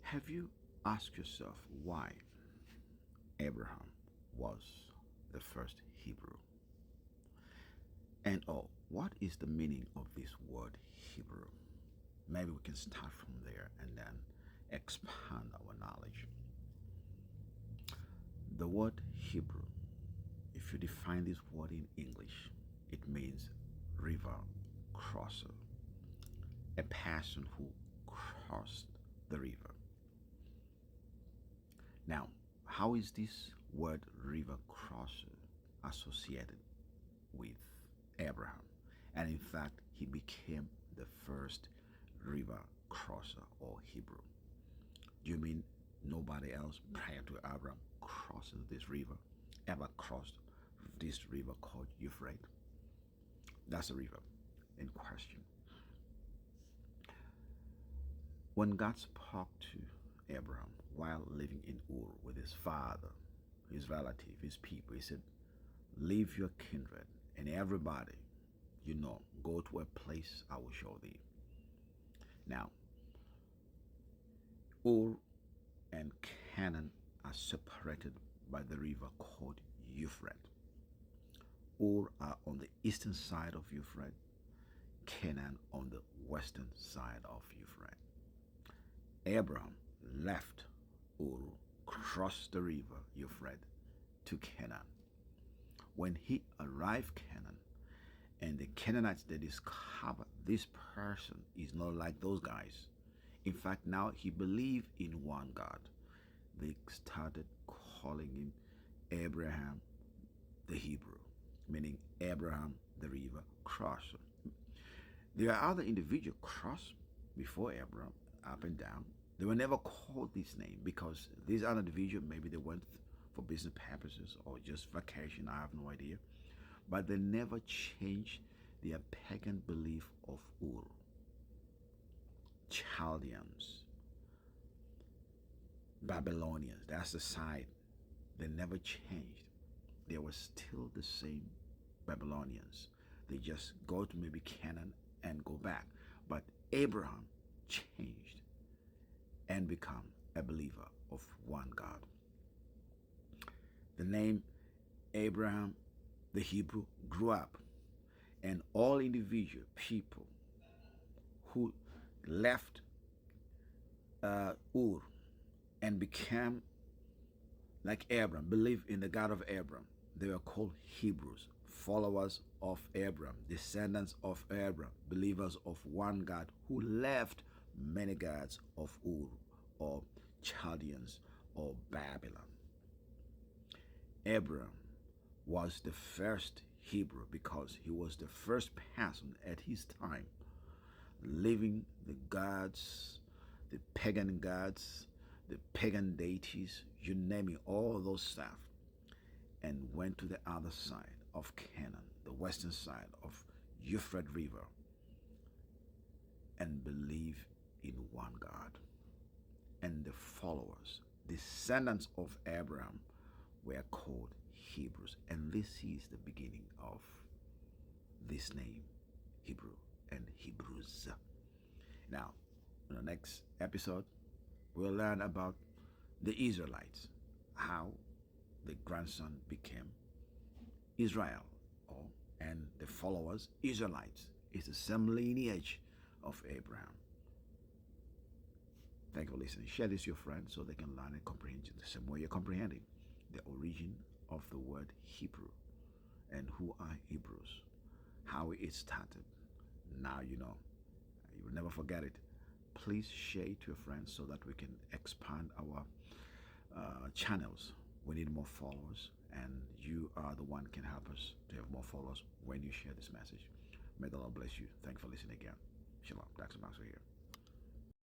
Have you asked yourself why Abraham was the first Hebrew? And what is the meaning of this word Hebrew? Maybe we can start from there and then expand our knowledge. The word Hebrew, if you define this word in English, it means river crosser, a person who crossed the river. Now, how is this word river crosser associated with Abraham? And in fact, he became the first river crosser or Hebrew. Do you mean nobody else prior to Abraham crosses this river, ever crossed this river called Euphrates? That's the river in question. When God spoke to Abraham while living in Ur with his father, his relative, his people, he said, leave your kindred and everybody go to a place I will show thee. Now, Ur and Canaan are separated by the river called Euphrates. Ur are on the eastern side of Euphrates, Canaan on the western side of Euphrates. Abraham left Ur, crossed the river Euphrates to Canaan. When he arrived Canaan, and the Canaanites, they discovered this person is not like those guys. In fact, now he believed in one God. They started calling him Abraham the Hebrew, meaning Abraham the river crosser. There are other individuals crossed before Abraham, up and down. They were never called this name because these other individuals, maybe they went for business purposes or just vacation, I have no idea. But they never changed their pagan belief of Ur, Chaldeans, Babylonians. That's the side. They never changed. They were still the same Babylonians. They just go to maybe Canaan and go back. But Abraham changed and become a believer of one God. The name Abraham the Hebrew grew up, and all individual people who left Ur and became like Abraham, believed in the God of Abraham, they were called Hebrews, followers of Abraham, descendants of Abraham, believers of one God who left many gods of Ur or Chaldeans or Babylon. Abraham was the first Hebrew because he was the first person at his time leaving the gods, the pagan gods, the pagan deities, you name it, all those stuff, and went to the other side of Canaan, the western side of Euphrates River, and believe in one God. And the followers, descendants of Abraham, were called Hebrews. And this is the beginning of this name, Hebrew and Hebrews. Now, in the next episode, we'll learn about the Israelites, how the grandson became Israel, and the followers, Israelites, is the same lineage of Abraham. Thank you for listening. Share this with your friends so they can learn and comprehend the same way you're comprehending the origin of the word Hebrew and who are Hebrews, how it started. Now you know. You will never forget it. Please share it to your friends so that we can expand our channels. We need more followers, and you are the one can help us to have more followers when you share this message. May the Lord bless you. Thank you for listening again. Shalom. Dr. Maxwell here.